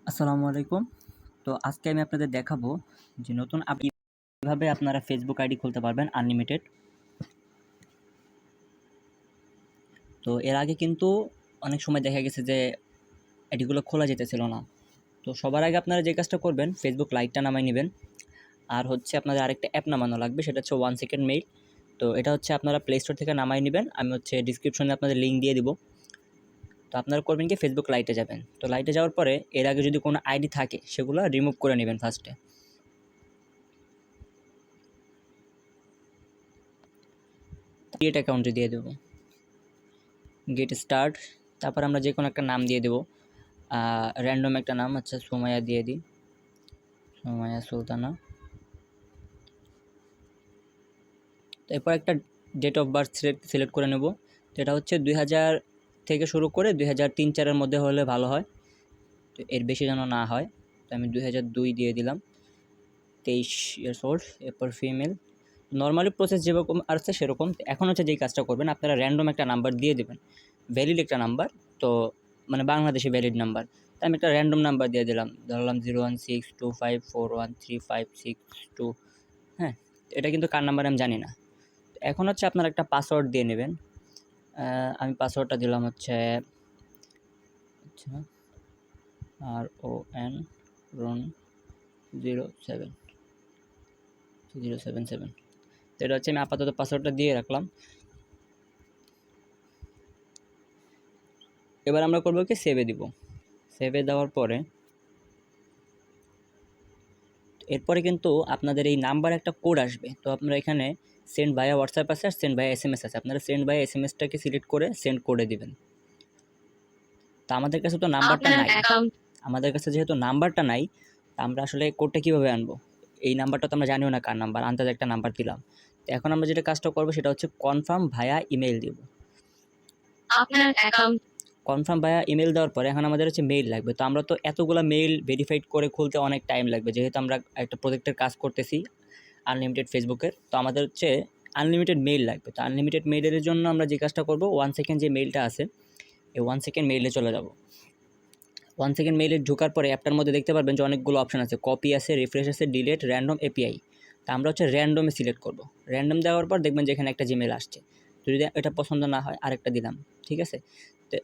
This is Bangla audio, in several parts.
আসসালামু আলাইকুম। তো আজকে আমি আপনাদের দেখাবো যে নতুন কিভাবে আপনারা ফেসবুক আইডি খুলতে পারবেন আনলিমিটেড। তো এর আগে কিন্তু অনেক সময় দেখা গেছে যে আইডিগুলো খোলা যেতেছিল না। তো সবার আগে আপনারা যে কাজটা করবেন, ফেসবুক লাইটটা নামায় নেবেন। আর হচ্ছে আপনাদের আরেকটা অ্যাপ নামানো লাগবে, সেটা হচ্ছে 1 সেকেন্ড মেইল। তো এটা হচ্ছে আপনারা প্লে স্টোর থেকে নামায় নেবেন। আমি হচ্ছে ডিসক্রিপশনে আপনাদের লিঙ্ক দিয়ে দিব। তো আপনারা করবেন কি, ফেসবুক লাইটে যাবেন। তো লাইটে যাওয়ার পরে এর আগে যদি কোনো আইডি থাকে সেগুলো রিমুভ করে নেবেন ফার্স্টে। ক্রিয়েট অ্যাকাউন্টে দিয়ে দেবো, গেট স্টার্ট। তারপর আমরা যে কোনো একটা নাম দিয়ে দেবো, র্যান্ডম একটা নাম, আচ্ছা সুমাইয়া দিয়ে দিই, সুমাইয়া সুলতানা। এরপর একটা ডেট অফ বার্থ সিলেক্ট করে নেব। তো এটা হচ্ছে 2000 থেকে শুরু করে 2003-04-এর মধ্যে হলে ভালো হয়, তো এর বেশি যেন না হয়। তো আমি 2002 দিয়ে দিলাম, 23 ইয়ার্স ওল্ড। এরপর ফিমেল। নর্মালি প্রসেস যেরকম আসছে সেরকম। এখন হচ্ছে যেই কাজটা করবেন, আপনারা র্যান্ডম একটা নাম্বার দিয়ে দেবেন, ভ্যালিড একটা নাম্বার। তো মানে বাংলাদেশি ভ্যালিড নাম্বার। তো আমি একটা র্যান্ডম নাম্বার দিয়ে দিলাম, ধরলাম 01625413562। হ্যাঁ, এটা কিন্তু কার নাম্বার আমি জানি না। এখন হচ্ছে আপনারা একটা পাসওয়ার্ড দিয়ে নেবেন। আমি পাসওয়ার্ডটা দিলাম হচ্ছে আচ্ছা RON রন 07077। তো এটা হচ্ছে আমি আপাতত পাসওয়ার্ডটা দিয়ে রাখলাম। এবার আমরা করবো কি, সেভে দিব। সেভে দেওয়ার পরে এরপরে কিন্তু আপনাদের এই নাম্বার একটা কোড আসবে। তো আপনারা এখানে সেন্ড ভায়া হোয়াটসঅ্যাপ আছে আর সেন্ড ভায়া SMS আছে, আপনারা সেন্ড ভায়া SMSটাকে সিলেক্ট করে সেন্ড করে দিবেন। তো আমাদের কাছে তো নাম্বারটা নাই, আমাদের কাছে যেহেতু নাম্বারটা নাই, তা আমরা আসলে কোডটা কীভাবে আনবো? এই নাম্বারটা তো আমরা জানিও না কার নাম্বার, আন্দাজ একটা নাম্বার দিলাম। তো এখন আমরা যেটা কাজটা করবো সেটা হচ্ছে কনফার্ম ভায়া ইমেল দিব। কনফার্ম ভায়া ইমেল দেওয়ার পরে এখন আমাদের হচ্ছে মেইল লাগবে। তো আমরা তো এতগুলো মেইল ভেরিফাইড করে খুলতে অনেক টাইম লাগবে, যেহেতু আমরা একটা প্রজেক্টের কাজ করতেছি আনলিমিটেড ফেসবুকের। তো আমাদের হচ্ছে আনলিমিটেড মেইল লাগবে। তো আনলিমিটেড মেইলের জন্য আমরা যে কাজটা করবো, 1 সেকেন্ড যে মেইলটা আছে, এই 1 সেকেন্ড মেইলে চলে যাব। 1 সেকেন্ড মেইলে ঢোকার পরে অ্যাপটার মধ্যে দেখতে পারবেন যে অনেকগুলো অপশন আছে, কপি আছে, রিফ্রেশ আছে, ডিলেট, র্যান্ডম, API। তো আমরা হচ্ছে র্যান্ডমে সিলেক্ট করব। র্যান্ডম দেওয়ার পর দেখবেন যে এখানে একটা জিমেল আসছে। তো যদি এটা পছন্দ না হয় আরেকটা দিলাম, ঠিক আছে। তো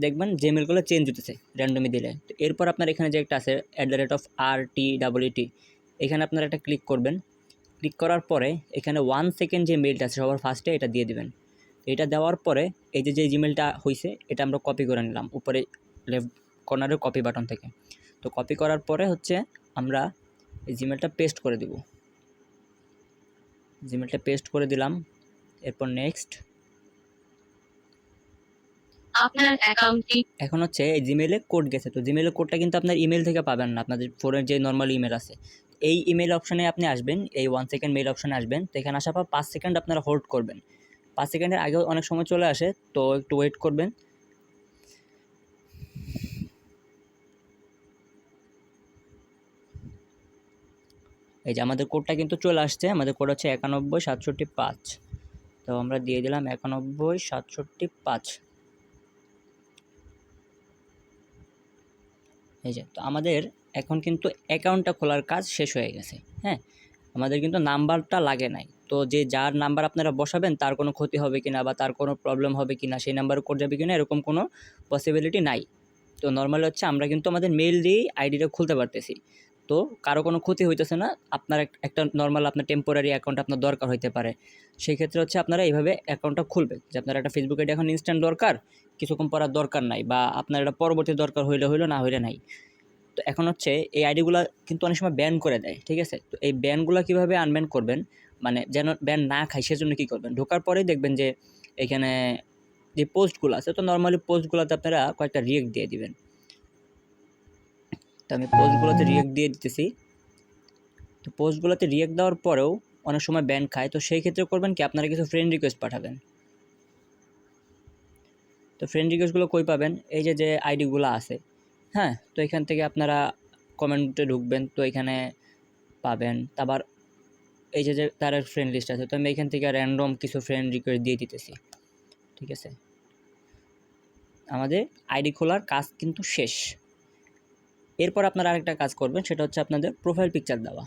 দেখবেন জিমেলগুলো চেঞ্জ হতেছে র্যান্ডমে দিলে। তো এরপর আপনার এখানে যে একটা আছে @RTET, এখানে আপনারা একটা ক্লিক করবেন। ক্লিক করার পরে এখানে 1 সেকেন্ড যে মেইলটা আছে সবার ফার্স্টে এটা দিয়ে দিবেন। এটা দেওয়ার পরে এই যে জিমেলটা হয়েছে এটা আমরা কপি করে নিলাম উপরে লেফট কর্নারের কপি বাটন থেকে। তো কপি করার পরে হচ্ছে আমরা এই জিমেলটা পেস্ট করে দিব। জিমেলটা পেস্ট করে দিলাম। এরপর নেক্সট। আপনার অ্যাকাউন্টটি এখন হচ্ছে এই জিমেলে কোড গেছে। তো জিমেলের কোডটা কিন্তু আপনার ইমেল থেকে পাবেন না, আপনাদের ফোনের যে নর্মাল ইমেল আছে এই ইমেল অপশানে আপনি আসবেন, এই 1 সেকেন্ড মেইল অপশানে আসবেন। তো এখানে আসার পর 5 সেকেন্ড আপনারা হোল্ড করবেন। 5 সেকেন্ডের আগেও অনেক সময় চলে আসে, তো একটু ওয়েট করবেন। এই যে আমাদের কোডটা কিন্তু চলে আসছে, আমাদের কোড হচ্ছে 91765। তো আমরা দিয়ে দিলাম 91765। এই যে, তো আমাদের এখন কিন্তু অ্যাকাউন্টটা খোলার কাজ শেষ হয়ে গেছে। হ্যাঁ, আমাদের কিন্তু নাম্বারটা লাগে নাই। তো যে যার নাম্বার আপনারা বসাবেন তার কোনো ক্ষতি হবে কিনা বা তার কোনো প্রবলেম হবে কিনা, সেই নাম্বারে কোড যাবে কিনা, এরকম কোনো পসিবিলিটি নাই। তো নর্মালি হচ্ছে আমরা কিন্তু আমাদের মেইল দিয়েই আইডিটা খুলতে পারতেছি। তো কারো কোনো ক্ষতি হইতেছে না। আপনার একটা নর্মাল আপনার টেম্পোরারি অ্যাকাউন্ট আপনার দরকার হইতে পারে, সেই ক্ষেত্রে হচ্ছে আপনারা এইভাবে অ্যাকাউন্টটা খুলবেন। যে আপনার একটা ফেসবুক আইডি এখন ইনস্ট্যান্ট দরকার, কিছুক্ষণ পর আর দরকার নাই, বা আপনার এটা পরবর্তী দরকার হইলে হইলো, না হইলে নাই। তো এখন হচ্ছে এই আইডিগুলো কিন্তু অনেক সময় ব্যান করে দেয়, ঠিক আছে। তো এই ব্যানগুলো কীভাবে আনব্যান করবেন, মানে যেন ব্যান না খায় সেজন্য কী করবেন, ঢোকার পরেই দেখবেন যে এখানে যে পোস্টগুলো আছে, তো নর্মালি পোস্টগুলোতে আপনারা কয়েকটা রিয়েক্ট দিয়ে দিবেন। তো আমি পোস্টগুলোতে রিয়েক্ট দিয়ে দিতেছি। তো পোস্টগুলোতে রিয়েক্ট দেওয়ার পরেও অনেক সময় ব্যান খায়, তো সেই ক্ষেত্রে করবেন কি, আপনারা কিছু ফ্রেন্ড রিকোয়েস্ট পাঠাবেন। তো ফ্রেন্ড রিকোয়েস্টগুলো কই পাবেন, এই যে যে আইডিগুলো আছে, হ্যাঁ, তো এখান থেকে আপনারা কমেন্টে ঢুকবেন, তো এখানে পাবেন। তারপর এই যে যে তার ফ্রেন্ড লিস্ট আছে, তো আমি এখান থেকে র্যান্ডম কিছু ফ্রেন্ড রিকোয়েস্ট দিয়ে দিতেছি, ঠিক আছে। আমাদের আইডি খোলার কাজ কিন্তু শেষ। এরপর আপনারা আরেকটা কাজ করবেন, সেটা হচ্ছে আপনাদের প্রোফাইল পিকচার দেওয়া।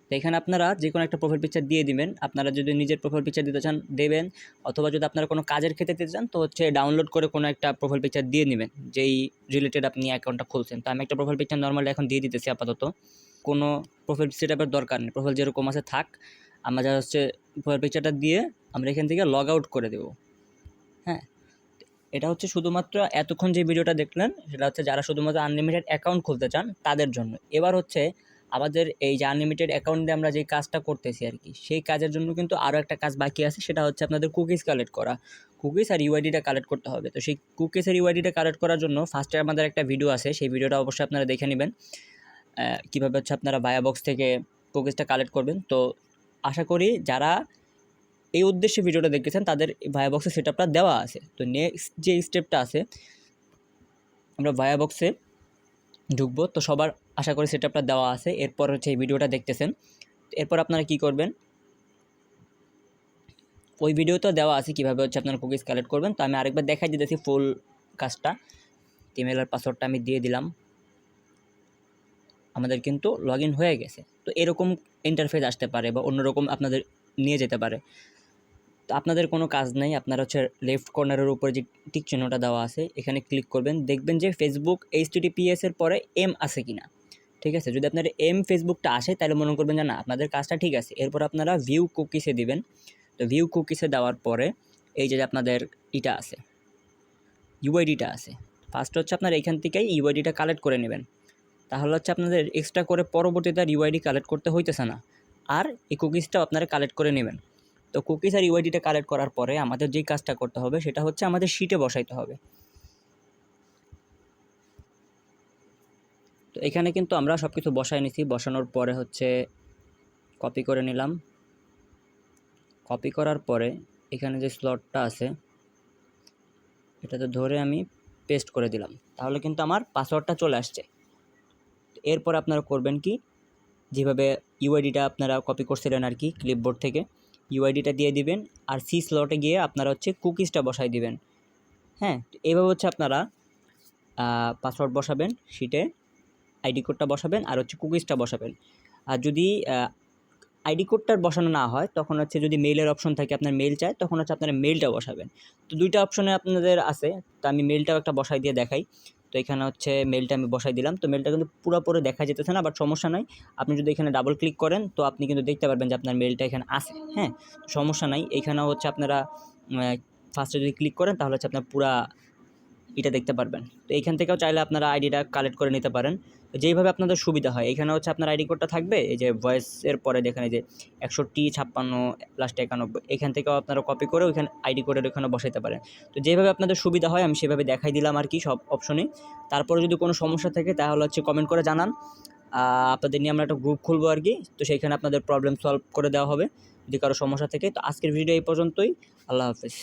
তো এখানে আপনারা যে কোনো একটা প্রোফাইল পিকচার দিয়ে দিবেন। আপনারা যদি নিজের প্রোফাইল পিকচার দিতে চান দেবেন, অথবা যদি আপনারা কোনো কাজের ক্ষেত্রে দিতে চান তো হচ্ছে ডাউনলোড করে কোনো একটা প্রোফাইল পিকচার দিয়ে নেবেন যেই রিলেটেড আপনি অ্যাকাউন্টটা খুলছেন। তো আমি একটা প্রোফাইল পিকচার নর্মালি এখন দিয়ে দিতেছি আপাতত। কোনো প্রোফাইল সেটআপের দরকার নেই, প্রোফাইল যেরকম আছে থাক। আমরা যা হচ্ছে প্রোফাইল পিকচারটা দিয়ে আমরা এখান থেকে লগ আউট করে দেবো। হ্যাঁ, এটা হচ্ছে শুধুমাত্র এতক্ষণ যে ভিডিওটা দেখলেন সেটা হচ্ছে যারা শুধুমাত্র আনলিমিটেড অ্যাকাউন্ট খুলতে চান তাদের জন্য। এবার হচ্ছে আমাদের এই যে আনলিমিটেড অ্যাকাউন্ট দিয়ে আমরা যে কাজটা করতেছি আর কি, সেই কাজের জন্য কিন্তু আরও একটা কাজ বাকি আছে, সেটা হচ্ছে আপনাদের কুকিজ কালেক্ট করা। কুকিজ আর ইউআইডিটা কালেক্ট করতে হবে। তো সেই কুকিজ আর ইউআইডিটা কালেক্ট করার জন্য ফার্স্টে আমাদের একটা ভিডিও আছে, সেই ভিডিওটা অবশ্যই আপনারা দেখে নেবেন কীভাবে হচ্ছে আপনারা ভায়াবক্স থেকে কুকিজটা কালেক্ট করবেন। তো আশা করি যারা এই উদ্দেশ্যে ভিডিওটা দেখতেছেন তাদের ভায়াবক্সের সেটআপটা দেওয়া আছে। তো নেক্সট যে স্টেপটা আছে, আমরা ভায়াবক্সে ঢুকবো। তো সবার আশা করি সেটআপটা দেওয়া আছে। এরপর হচ্ছে এই ভিডিওটা দেখতেছেন, এরপর আপনারা কি করবেন, ওই ভিডিওতে দেওয়া আছে কীভাবে হচ্ছে আপনারা কুকিজ কালেক্ট করবেন। তো আমি আরেকবার দেখাই দিতেছি ফুল কাজটা। ইমেল আর পাসওয়ার্ডটা আমি দিয়ে দিলাম, আমাদের কিন্তু লগ ইন হয়ে গেছে। তো এরকম ইন্টারফেস আসতে পারে বা অন্যরকম আপনাদের নিয়ে যেতে পারে। তো আপনাদের কোনো কাজ নেই, আপনারা হচ্ছে লেফট কর্নারের উপরে যে টিক চিহ্নটা দেওয়া আছে এখানে ক্লিক করবেন, দেখবেন যে ফেসবুক HTTPS এর পরে এম আছে কিনা। ঠিক আছে, যদি আপনার এম ফেসবুকটা আসে তাহলে মনে করবেন যে না আপনাদের কাজটা ঠিক আছে। এরপর আপনারা ভিউ কুকিসে দিবেন। তো ভিউ কুকিসে দেওয়ার পরে এই যে আপনাদের ইটা আছে, ইউআইডিটা আছে, ফার্স্ট হচ্ছে আপনার এখান থেকেই ইউআইডিটা কালেক্ট করে নেবেন। তাহলে হচ্ছে আপনাদের এক্সট্রা করে পরবর্তীতে আর ইউআইডি কালেক্ট করতে হইতেছে না। আর এই কুকিজটাও আপনারা কালেক্ট করে নেবেন। তো কুকিজ আর ইউআইডিটা কালেক্ট করার পরে আমাদের যেই কাজটা করতে হবে সেটা হচ্ছে আমাদের শিটে বসাইতে হবে। তো এখানে কিন্তু আমরা সব কিছু বসাই নিছি। বসানোর পরে হচ্ছে কপি করে নিলাম। কপি করার পরে এখানে যে স্লটটা আছে এটাতে ধরে আমি পেস্ট করে দিলাম, তাহলে কিন্তু আমার পাসওয়ার্ডটা চলে আসছে। এরপর আপনারা করবেন কি, যেভাবে ইউআইডিটা আপনারা কপি করছিলেন আর কি ক্লিপবোর্ড থেকে, ইউআইডিটা দিয়ে দিবেন আর সি স্লটে গিয়ে আপনারা হচ্ছে কুকিজটা বসাই দিবেন। হ্যাঁ, এইভাবে হচ্ছে আপনারা পাসওয়ার্ড বসাবেন, শিটে আইডি কোডটা বসাবেন আর হচ্ছে কুকিজটা বসাবেন। আর যদি আইডি কোডটার বসানো না হয় তখন হচ্ছে যদি মেইলের অপশন থাকে, আপনার মেইল চায়, তখন হচ্ছে আপনারা মেইলটা বসাবেন। তো দুইটা অপশনে আপনাদের আছে, তো আমি মেইলটাও একটা বসাই দিয়ে দেখাই। তো এখানে হচ্ছে মেইলটা আমি বসাই দিলাম। তো মেইলটা কিন্তু পুরোপুরি দেখা যেতেছে না, বাট সমস্যা নাই। আপনি যদি এখানে ডাবল ক্লিক করেন তো আপনি কিন্তু দেখতে পারবেন যে আপনার মেইলটা এখানে আছে। হ্যাঁ, সমস্যা নাই। এখানেও হচ্ছে আপনারা ফার্স্টে যদি ক্লিক করেন তাহলে হচ্ছে আপনার পুরা এটা দেখতে পারবেন। তো এইখান থেকেও চাইলে আপনারা আইডিটা কালেক্ট করে নিতে পারেন, যেইভাবে আপনাদের সুবিধা হয়। এখানে হচ্ছে আপনার আইডি কোডটা থাকবে, এই যে ভয়েসের পরে দেখেন এই যে 6156 লাস্টে 91, এখান থেকেও আপনারা কপি করে ওইখানে আইডি কোডের ওখানে বসাইতে পারেন। তো যেভাবে আপনাদের সুবিধা হয় আমি সেভাবে দেখাই দিলাম আর কি সব অপশনে। তারপরে যদি কোনো সমস্যা থাকে তাহলে হচ্ছে কমেন্ট করে জানান, আপনাদের নিয়ে আমরা একটা গ্রুপ খুলবো আর কি। তো সেইখানে আপনাদের প্রবলেম সলভ করে দেওয়া হবে যদি কারো সমস্যা থাকে। তো আজকের ভিডিও এই পর্যন্তই। আল্লাহ হাফেজ।